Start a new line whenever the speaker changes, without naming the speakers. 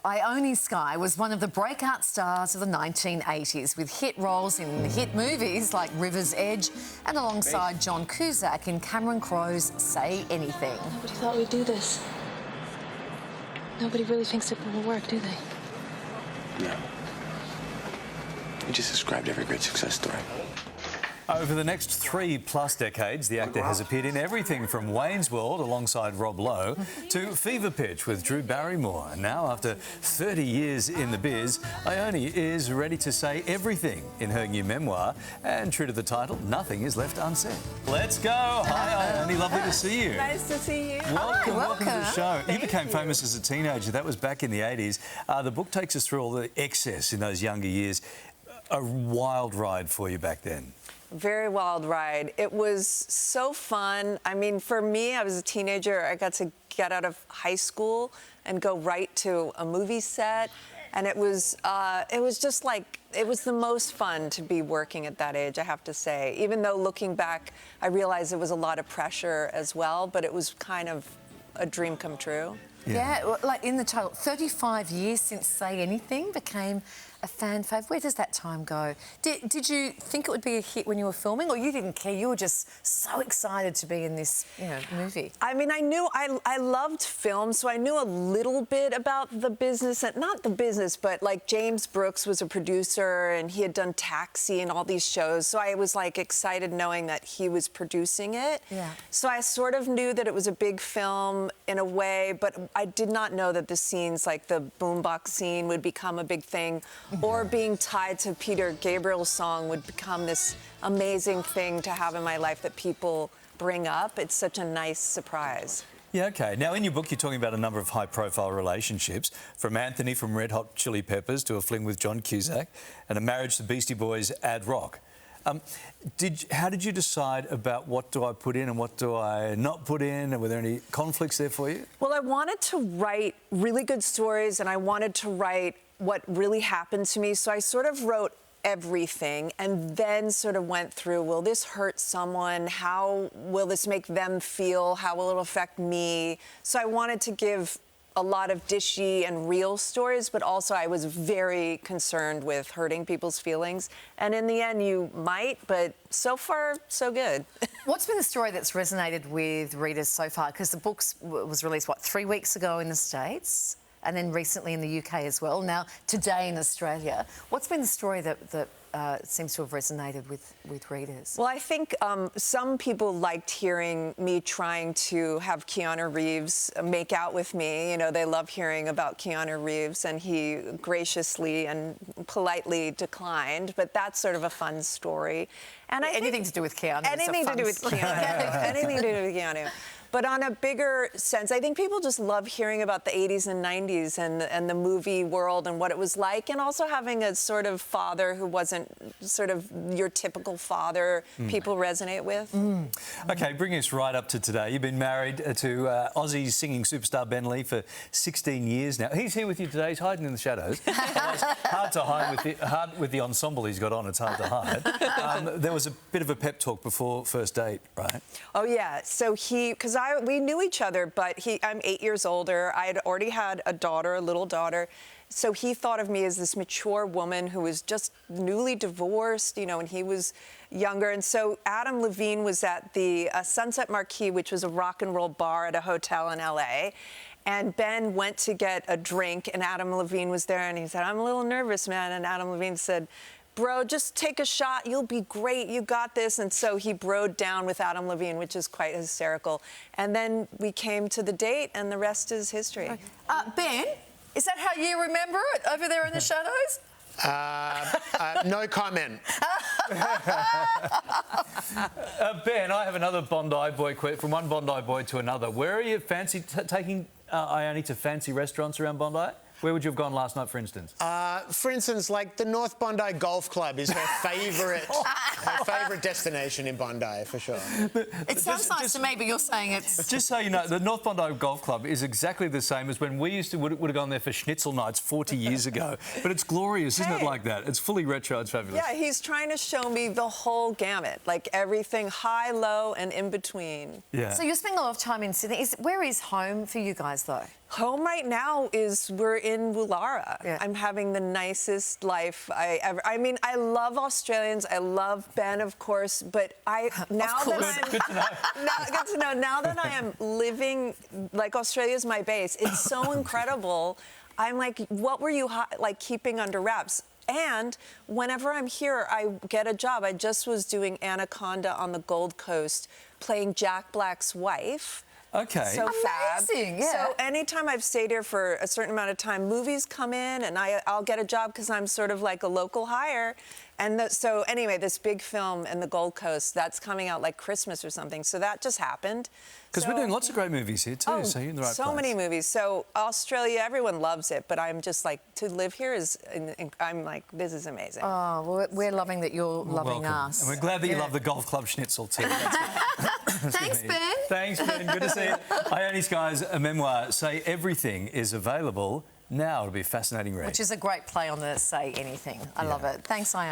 Well, Ione Skye was one of the breakout stars of the 1980s with hit roles in hit movies like River's Edge and alongside John Cusack in Cameron Crowe's Say Anything.
Nobody thought we'd do this. Nobody really thinks it will work, do they?
No. You just described every great success story.
Over the next 3+ decades, the actor has appeared in everything from Wayne's World alongside Rob Lowe to Fever Pitch with Drew Barrymore. And now, after 30 years in the biz, Ione is ready to say everything in her new memoir. And true to the title, nothing is left unsaid. Let's go. Hi, Ione. Lovely to see you.
Nice to see you.
Welcome to the show.
Thank
you became
you.
famous as a teenager. That was back in the 80s. The book takes us through all the excess in those younger years. A wild ride for you back then.
Very wild ride. It was so fun. I mean, for me, I was a teenager. I got to get out of high school and go right to a movie set. And it was just like, it was the most fun to be working at that age, I have to say. Even though looking back, I realized it was a lot of pressure as well, but it was kind of a dream come true.
Yeah, well, like in the title, 35 years since Say Anything became a fan fave. Where does that time go? Did you think it would be a hit when you were filming, or you didn't care? You were just so excited to be in this, movie.
I mean, I loved film, so I knew a little bit about the business, and not the business, but like James Brooks was a producer and he had done Taxi and all these shows. So I was like excited knowing that he was producing it.
Yeah.
So I sort of knew that it was a big film in a way, but I did not know that the scenes, like the boombox scene, would become a big thing. Or being tied to Peter Gabriel's song would become this amazing thing to have in my life that people bring up. It's such a nice surprise.
Yeah, OK. Now, in your book, you're talking about a number of high-profile relationships, from Anthony from Red Hot Chili Peppers to a fling with John Cusack and a marriage to Beastie Boys' Ad Rock. How did you decide about what do I put in and what do I not put in? And were there any conflicts there for you?
Well, I wanted to write really good stories, and I wanted to write what really happened to me. So I sort of wrote everything and then sort of went through, will this hurt someone? How will this make them feel? How will it affect me? So I wanted to give a lot of dishy and real stories, but also I was very concerned with hurting people's feelings. And in the end, you might, but so far, so good.
What's been the story that's resonated with readers so far? Because the book was released, 3 weeks ago in the States? And then recently in the UK as well. Now, today in Australia. What's been the story that seems to have resonated with readers?
Well, I think some people liked hearing me trying to have Keanu Reeves make out with me. You know, they love hearing about Keanu Reeves, and he graciously and politely declined. But that's sort of a fun story. And
anything to do with Keanu.
Anything to do with Keanu. Anything to do with Keanu. But on a bigger sense, I think people just love hearing about the 80s and 90s and the movie world and what it was like, and also having a sort of father who wasn't sort of your typical father people resonate with.
OK, bringing us right up to today. You've been married to Aussie singing superstar Ben Lee for 16 years now. He's here with you today. He's hiding in the shadows. It's hard to hide with the ensemble he's got on. It's hard to hide. There was a bit of a pep talk before first date, right?
Oh, yeah. So because we knew each other, but I'm 8 years older. I had already had a little daughter. So he thought of me as this mature woman who was just newly divorced, and he was younger. And so Adam Levine was at the Sunset Marquee, which was a rock and roll bar at a hotel in LA. And Ben went to get a drink, and Adam Levine was there, and he said, "I'm a little nervous, man." And Adam Levine said, "Bro, just take a shot. You'll be great. You got this." And so he broed down with Adam Levine, which is quite hysterical. And then we came to the date, and the rest is history.
Ben, is that how you remember it over there in the shadows?
No comment.
Ben, I have another Bondi boy from one Bondi boy to another. Where are you taking Ione to fancy restaurants around Bondi? Where would you have gone last night, for instance?
For instance, like the North Bondi Golf Club is her favourite destination in Bondi, for sure.
It sounds nice to me, but you're saying it's...
Just so you know, the North Bondi Golf Club is exactly the same as when we would have gone there for schnitzel nights 40 years ago. But it's glorious, isn't it, like that? It's fully retro, it's fabulous.
Yeah, he's trying to show me the whole gamut, like everything high, low, and in between.
Yeah.
So you're spending a lot of time in Sydney. Where is home for you guys, though?
Home right now is we're in Woollahra.
Yeah.
I'm having the nicest life I ever. I mean, I love Australians. I love Ben, of course. But now that I'm
Good to know.
good to know. Now that I am living like Australia's my base, it's so incredible. I'm like, what were you like keeping under wraps? And whenever I'm here, I get a job. I just was doing Anaconda on the Gold Coast, playing Jack Black's wife.
Okay.
So fab.
Amazing, yeah.
So anytime I've stayed here for a certain amount of time, movies come in and I'll get a job because I'm sort of like a local hire. And so anyway, this big film in the Gold Coast, that's coming out like Christmas or something. So that just happened.
Because we're doing lots of great movies here too,
Oh,
so you're in the right place.
so many movies. So Australia, everyone loves it, but I'm just like, to live here is, I'm like, this is amazing.
Oh, well, we're loving that you're loving
Welcome.
us.
And we're glad that you
Yeah.
love the golf club schnitzel too.
Thanks, Ben.
Thanks, Ben. Good to see you. Ione Skye's memoir, Say Everything, is available now. It'll be a fascinating read.
Which is a great play on the say anything. I love it. Thanks, Ione.